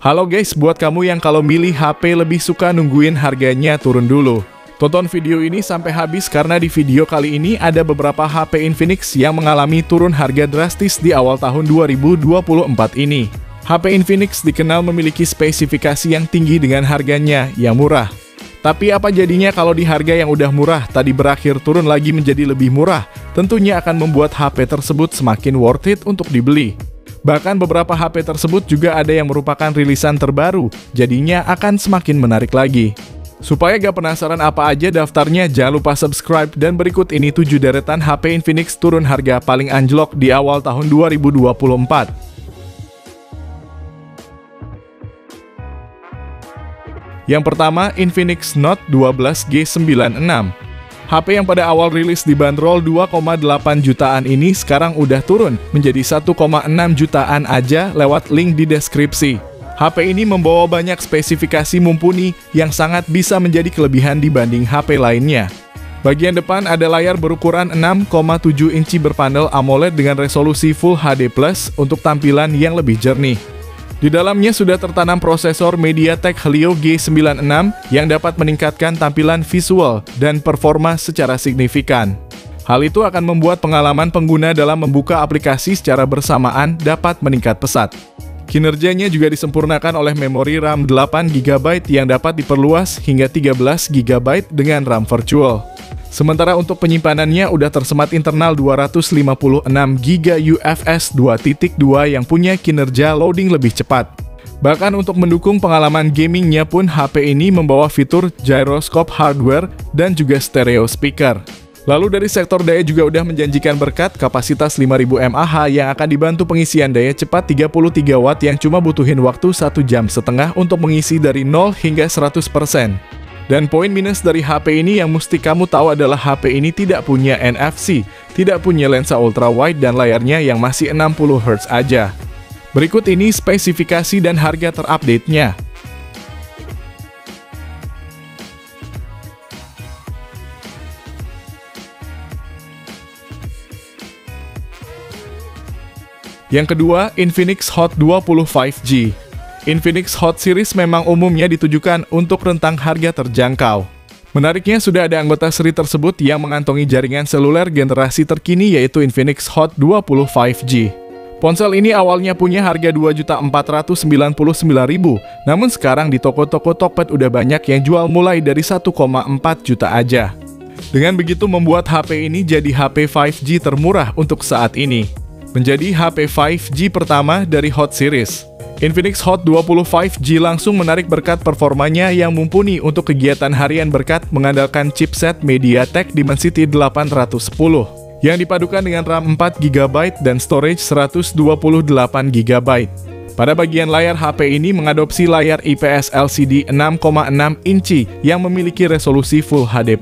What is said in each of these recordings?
Halo guys, buat kamu yang kalau milih HP lebih suka nungguin harganya turun dulu. Tonton video ini sampai habis karena di video kali ini ada beberapa HP Infinix yang mengalami turun harga drastis di awal tahun 2024 ini. HP Infinix dikenal memiliki spesifikasi yang tinggi dengan harganya yang murah. Tapi apa jadinya kalau di harga yang udah murah tadi berakhir turun lagi menjadi lebih murah? Tentunya akan membuat HP tersebut semakin worth it untuk dibeli. Bahkan beberapa HP tersebut juga ada yang merupakan rilisan terbaru, jadinya akan semakin menarik lagi. Supaya gak penasaran apa aja daftarnya, jangan lupa subscribe dan berikut ini 7 deretan HP Infinix turun harga paling anjlok di awal tahun 2024. Yang pertama, Infinix Note 12G96. HP yang pada awal rilis dibanderol 2,8 jutaan ini sekarang udah turun menjadi 1,6 jutaan aja lewat link di deskripsi. HP ini membawa banyak spesifikasi mumpuni yang sangat bisa menjadi kelebihan dibanding HP lainnya. Bagian depan ada layar berukuran 6,7 inci berpanel AMOLED dengan resolusi Full HD+ untuk tampilan yang lebih jernih. Di dalamnya sudah tertanam prosesor MediaTek Helio G96 yang dapat meningkatkan tampilan visual dan performa secara signifikan. Hal itu akan membuat pengalaman pengguna dalam membuka aplikasi secara bersamaan dapat meningkat pesat. Kinerjanya juga disempurnakan oleh memori RAM 8GB yang dapat diperluas hingga 13GB dengan RAM virtual. Sementara untuk penyimpanannya udah tersemat internal 256GB UFS 2.2 yang punya kinerja loading lebih cepat. Bahkan untuk mendukung pengalaman gamingnya pun HP ini membawa fitur gyroscope hardware dan juga stereo speaker. Lalu dari sektor daya juga udah menjanjikan berkat kapasitas 5000 mAh yang akan dibantu pengisian daya cepat 33 watt yang cuma butuhin waktu 1,5 jam untuk mengisi dari 0 hingga 100%. Dan poin minus dari HP ini yang mesti kamu tahu adalah HP ini tidak punya NFC, tidak punya lensa ultrawide dan layarnya yang masih 60Hz aja. Berikut ini spesifikasi dan harga terupdate-nya. Yang kedua, Infinix Hot 20 5G. Infinix Hot Series memang umumnya ditujukan untuk rentang harga terjangkau. Menariknya sudah ada anggota seri tersebut yang mengantongi jaringan seluler generasi terkini yaitu Infinix Hot 20 5G. Ponsel ini awalnya punya harga Rp2.499.000, namun sekarang di toko-toko Tokped udah banyak yang jual mulai dari 1,4 juta aja. Dengan begitu membuat HP ini jadi HP 5G termurah untuk saat ini. Menjadi HP 5G pertama dari Hot Series. Infinix Hot 20 5G langsung menarik berkat performanya yang mumpuni untuk kegiatan harian berkat mengandalkan chipset MediaTek Dimensity 810 yang dipadukan dengan RAM 4GB dan storage 128GB. Pada bagian layar HP ini mengadopsi layar IPS LCD 6,6 inci yang memiliki resolusi Full HD+.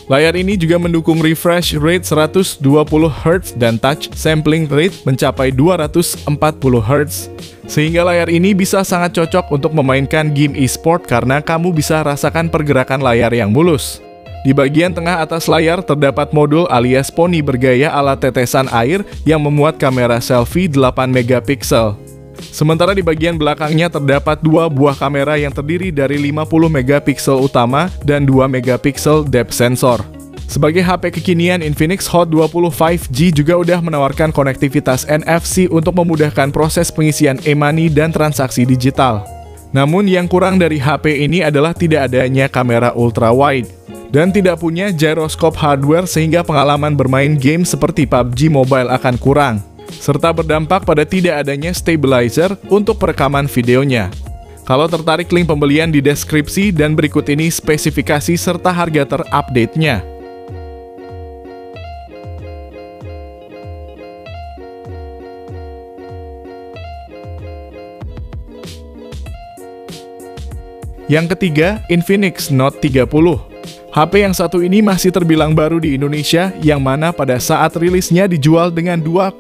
Layar ini juga mendukung refresh rate 120Hz dan touch sampling rate mencapai 240Hz. Sehingga layar ini bisa sangat cocok untuk memainkan game e-sport karena kamu bisa rasakan pergerakan layar yang mulus. Di bagian tengah atas layar terdapat modul alias poni bergaya ala tetesan air yang memuat kamera selfie 8MP. Sementara di bagian belakangnya terdapat 2 buah kamera yang terdiri dari 50MP utama dan 2MP depth sensor. Sebagai HP kekinian, Infinix Hot 20 5G juga udah menawarkan konektivitas NFC untuk memudahkan proses pengisian e-money dan transaksi digital. Namun yang kurang dari HP ini adalah tidak adanya kamera ultra-wide dan tidak punya gyroscope hardware sehingga pengalaman bermain game seperti PUBG Mobile akan kurang, serta berdampak pada tidak adanya stabilizer untuk perekaman videonya. Kalau tertarik, link pembelian di deskripsi dan berikut ini spesifikasi serta harga terupdate-nya. Yang ketiga, Infinix Note 30. HP yang satu ini masih terbilang baru di Indonesia, yang mana pada saat rilisnya dijual dengan 2,5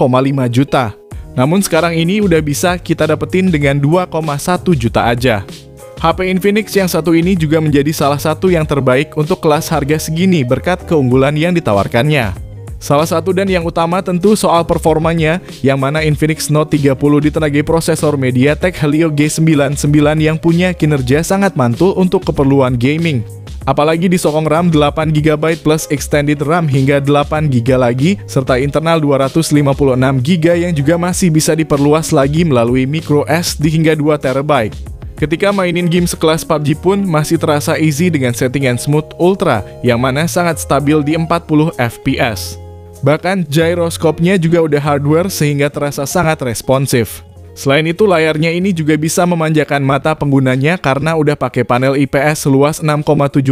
juta. Namun sekarang ini udah bisa kita dapetin dengan 2,1 juta aja. HP Infinix yang satu ini juga menjadi salah satu yang terbaik untuk kelas harga segini berkat keunggulan yang ditawarkannya. Salah satu dan yang utama tentu soal performanya, yang mana Infinix Note 30 ditenagai prosesor MediaTek Helio G99 yang punya kinerja sangat mantul untuk keperluan gaming. Apalagi disokong RAM 8GB plus extended RAM hingga 8GB lagi, serta internal 256GB yang juga masih bisa diperluas lagi melalui microSD hingga 2TB. Ketika mainin game sekelas PUBG pun masih terasa easy dengan settingan Smooth Ultra, yang mana sangat stabil di 40 FPS. Bahkan gyroscope-nya juga udah hardware sehingga terasa sangat responsif. Selain itu, layarnya ini juga bisa memanjakan mata penggunanya karena udah pakai panel IPS seluas 6,78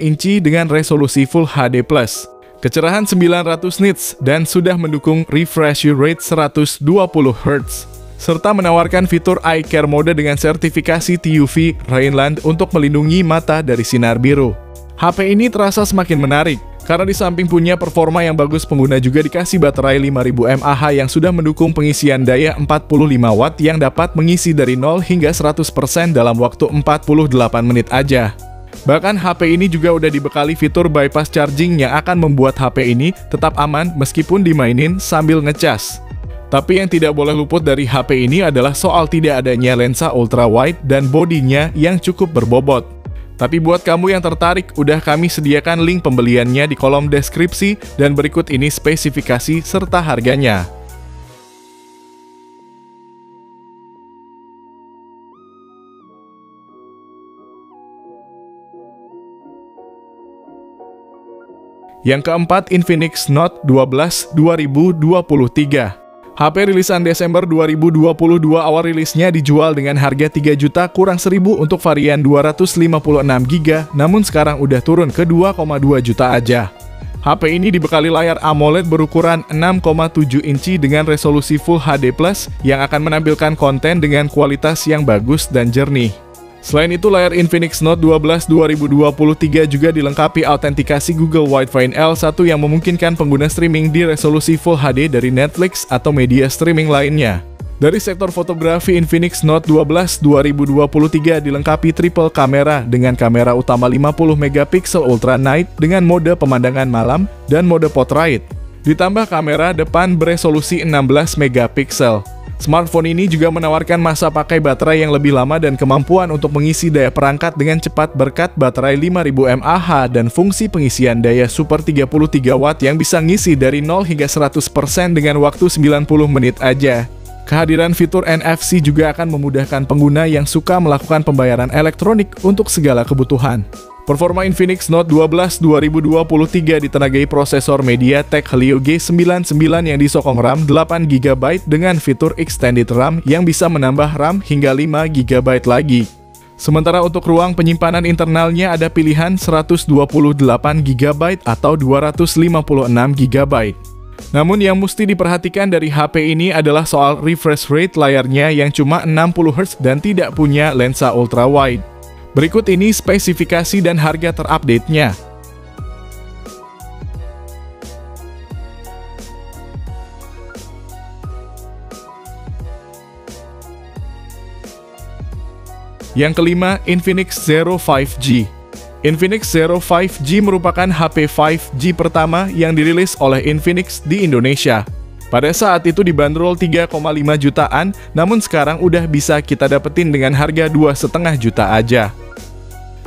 inci dengan resolusi Full HD+. Kecerahan 900 nits dan sudah mendukung refresh rate 120 Hz. Serta menawarkan fitur Eye Care Mode dengan sertifikasi TUV Rhineland untuk melindungi mata dari sinar biru. HP ini terasa semakin menarik, karena di samping punya performa yang bagus, pengguna juga dikasih baterai 5000 mAh yang sudah mendukung pengisian daya 45 Watt yang dapat mengisi dari 0 hingga 100% dalam waktu 48 menit aja. Bahkan HP ini juga udah dibekali fitur bypass charging yang akan membuat HP ini tetap aman meskipun dimainin sambil ngecas. Tapi yang tidak boleh luput dari HP ini adalah soal tidak adanya lensa ultra wide dan bodinya yang cukup berbobot. Tapi buat kamu yang tertarik, udah kami sediakan link pembeliannya di kolom deskripsi, dan berikut ini spesifikasi serta harganya. Yang keempat, Infinix Note 12 2023. HP rilisan Desember 2022 awal rilisnya dijual dengan harga 3 juta kurang 1.000 untuk varian 256GB, namun sekarang udah turun ke 2,2 juta aja. HP ini dibekali layar AMOLED berukuran 6,7 inci dengan resolusi Full HD+, yang akan menampilkan konten dengan kualitas yang bagus dan jernih. Selain itu, layar Infinix Note 12 2023 juga dilengkapi autentikasi Google Wi-Fi L1 yang memungkinkan pengguna streaming di resolusi Full HD dari Netflix atau media streaming lainnya. Dari sektor fotografi, Infinix Note 12 2023 dilengkapi triple kamera dengan kamera utama 50MP Ultra Night dengan mode pemandangan malam dan mode portrait. Ditambah kamera depan beresolusi 16MP. Smartphone ini juga menawarkan masa pakai baterai yang lebih lama dan kemampuan untuk mengisi daya perangkat dengan cepat berkat baterai 5000 mAh dan fungsi pengisian daya super 33 Watt yang bisa ngisi dari 0 hingga 100% dengan waktu 90 menit aja. Kehadiran fitur NFC juga akan memudahkan pengguna yang suka melakukan pembayaran elektronik untuk segala kebutuhan. Performa Infinix Note 12 2023 ditenagai prosesor MediaTek Helio G99 yang disokong RAM 8GB dengan fitur extended RAM yang bisa menambah RAM hingga 5GB lagi. Sementara untuk ruang penyimpanan internalnya ada pilihan 128GB atau 256GB. Namun yang mesti diperhatikan dari HP ini adalah soal refresh rate layarnya yang cuma 60Hz dan tidak punya lensa ultra wide. Berikut ini spesifikasi dan harga terupdate-nya. Yang kelima, Infinix Zero 5G. Infinix Zero 5G merupakan HP 5G pertama yang dirilis oleh Infinix di Indonesia. Pada saat itu dibanderol 3,5 jutaan, namun sekarang udah bisa kita dapetin dengan harga 2,5 juta aja.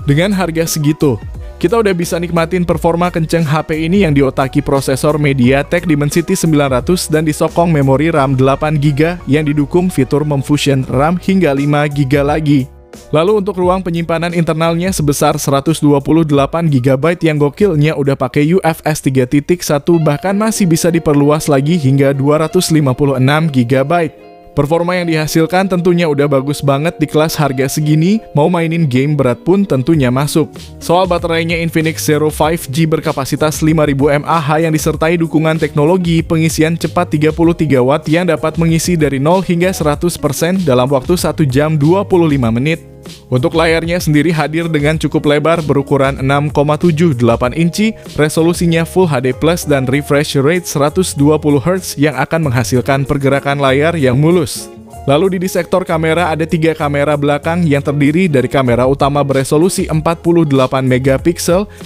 Dengan harga segitu, kita udah bisa nikmatin performa kenceng HP ini yang diotaki prosesor MediaTek Dimensity 900 dan disokong memori RAM 8GB yang didukung fitur memfusion RAM hingga 5GB lagi. Lalu untuk ruang penyimpanan internalnya sebesar 128GB yang gokilnya udah pakai UFS 3.1 bahkan masih bisa diperluas lagi hingga 256GB. Performa yang dihasilkan tentunya udah bagus banget di kelas harga segini, mau mainin game berat pun tentunya masuk. Soal baterainya, Infinix Zero 5G berkapasitas 5000 mAh yang disertai dukungan teknologi pengisian cepat 33 Watt yang dapat mengisi dari 0 hingga 100% dalam waktu 1 jam 25 menit. Untuk layarnya sendiri hadir dengan cukup lebar berukuran 6,78 inci, resolusinya Full HD+, dan refresh rate 120Hz yang akan menghasilkan pergerakan layar yang mulus. Lalu di sektor kamera ada 3 kamera belakang yang terdiri dari kamera utama beresolusi 48MP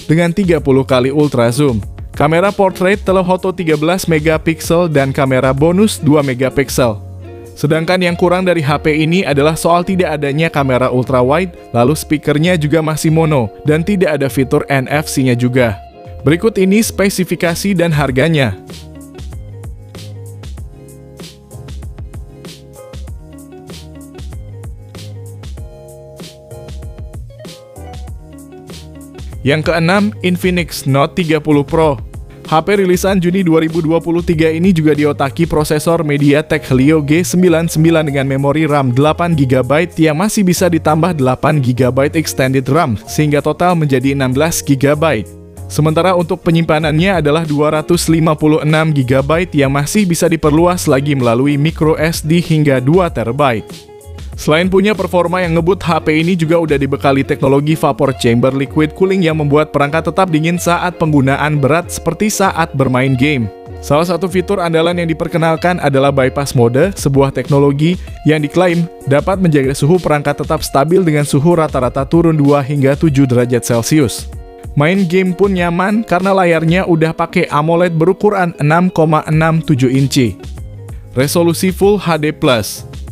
dengan 30x ultra zoom. kamera portrait telephoto 13 megapiksel dan kamera bonus 2 megapiksel. Sedangkan yang kurang dari HP ini adalah soal tidak adanya kamera ultrawide, lalu speakernya juga masih mono, dan tidak ada fitur NFC-nya juga. Berikut ini spesifikasi dan harganya. Yang keenam, Infinix Note 30 Pro. HP rilisan Juni 2023 ini juga diotaki prosesor MediaTek Helio G99 dengan memori RAM 8GB yang masih bisa ditambah 8GB extended RAM, sehingga total menjadi 16GB. Sementara untuk penyimpanannya adalah 256GB yang masih bisa diperluas lagi melalui microSD hingga 2TB. Selain punya performa yang ngebut, HP ini juga udah dibekali teknologi vapor chamber liquid cooling yang membuat perangkat tetap dingin saat penggunaan berat seperti saat bermain game. Salah satu fitur andalan yang diperkenalkan adalah bypass mode, sebuah teknologi yang diklaim dapat menjaga suhu perangkat tetap stabil dengan suhu rata-rata turun 2 hingga 7 derajat Celcius. Main game pun nyaman karena layarnya udah pakai AMOLED berukuran 6,67 inci. Resolusi Full HD+.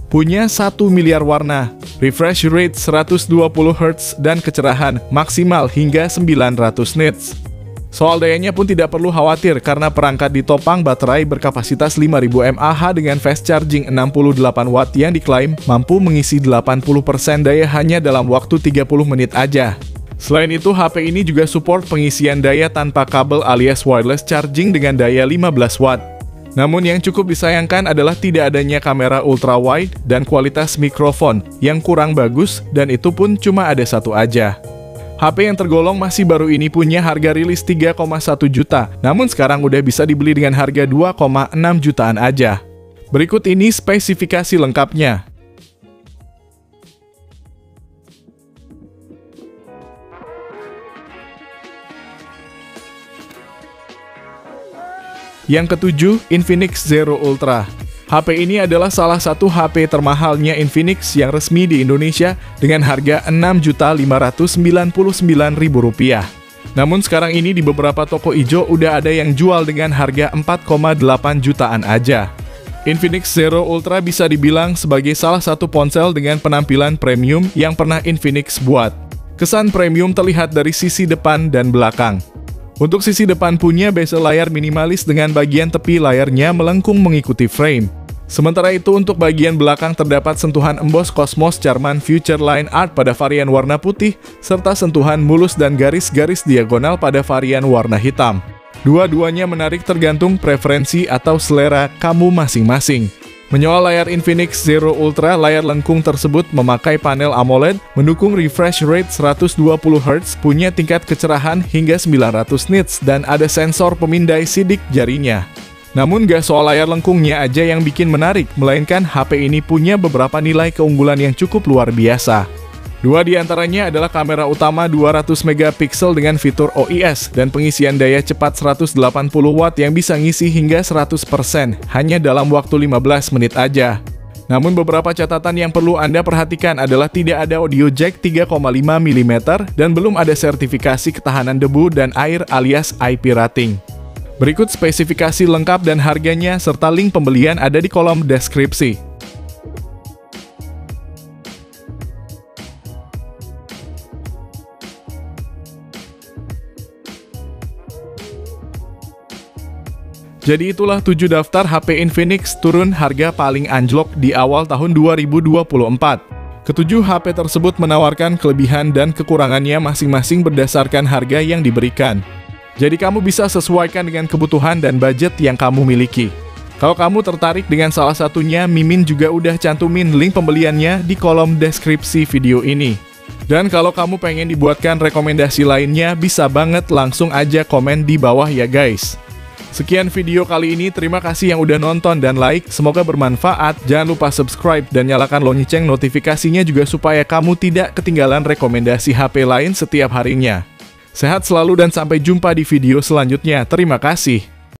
Punya 1 miliar warna, refresh rate 120Hz dan kecerahan maksimal hingga 900 nits. Soal dayanya pun tidak perlu khawatir karena perangkat ditopang baterai berkapasitas 5000 mAh dengan fast charging 68 watt yang diklaim mampu mengisi 80% daya hanya dalam waktu 30 menit aja. Selain itu, HP ini juga support pengisian daya tanpa kabel alias wireless charging dengan daya 15 watt. Namun yang cukup disayangkan adalah tidak adanya kamera ultrawide dan kualitas mikrofon yang kurang bagus, dan itu pun cuma ada satu aja. HP yang tergolong masih baru ini punya harga rilis 3,1 juta, namun sekarang udah bisa dibeli dengan harga 2,6 jutaan aja. Berikut ini spesifikasi lengkapnya. Yang ketujuh, Infinix Zero Ultra. HP ini adalah salah satu HP termahalnya Infinix yang resmi di Indonesia dengan harga Rp6.599.000. Namun sekarang ini di beberapa toko ijo udah ada yang jual dengan harga 4,8 jutaan aja. Infinix Zero Ultra bisa dibilang sebagai salah satu ponsel dengan penampilan premium yang pernah Infinix buat. Kesan premium terlihat dari sisi depan dan belakang. Untuk sisi depan punya bezel layar minimalis dengan bagian tepi layarnya melengkung mengikuti frame. Sementara itu untuk bagian belakang terdapat sentuhan emboss Cosmos Charman Future Line Art pada varian warna putih, serta sentuhan mulus dan garis-garis diagonal pada varian warna hitam. Dua-duanya menarik tergantung preferensi atau selera kamu masing-masing. Menyoal layar Infinix Zero Ultra, layar lengkung tersebut memakai panel AMOLED, mendukung refresh rate 120Hz, punya tingkat kecerahan hingga 900 nits, dan ada sensor pemindai sidik jarinya. Namun gak soal layar lengkungnya aja yang bikin menarik, melainkan HP ini punya beberapa nilai keunggulan yang cukup luar biasa. Dua di antaranya adalah kamera utama 200 megapiksel dengan fitur OIS dan pengisian daya cepat 180 watt yang bisa ngisi hingga 100% hanya dalam waktu 15 menit aja. Namun beberapa catatan yang perlu Anda perhatikan adalah tidak ada audio jack 3,5 mm dan belum ada sertifikasi ketahanan debu dan air alias IP rating. Berikut spesifikasi lengkap dan harganya serta link pembelian ada di kolom deskripsi. Jadi itulah 7 daftar HP Infinix turun harga paling anjlok di awal tahun 2024. Ketujuh HP tersebut menawarkan kelebihan dan kekurangannya masing-masing berdasarkan harga yang diberikan. Jadi kamu bisa sesuaikan dengan kebutuhan dan budget yang kamu miliki. Kalau kamu tertarik dengan salah satunya, Mimin juga udah cantumin link pembeliannya di kolom deskripsi video ini. Dan kalau kamu pengen dibuatkan rekomendasi lainnya, bisa banget langsung aja komen di bawah ya guys. Sekian video kali ini, terima kasih yang udah nonton dan like, semoga bermanfaat. Jangan lupa subscribe dan nyalakan lonceng notifikasinya juga supaya kamu tidak ketinggalan rekomendasi HP lain setiap harinya. Sehat selalu dan sampai jumpa di video selanjutnya, terima kasih.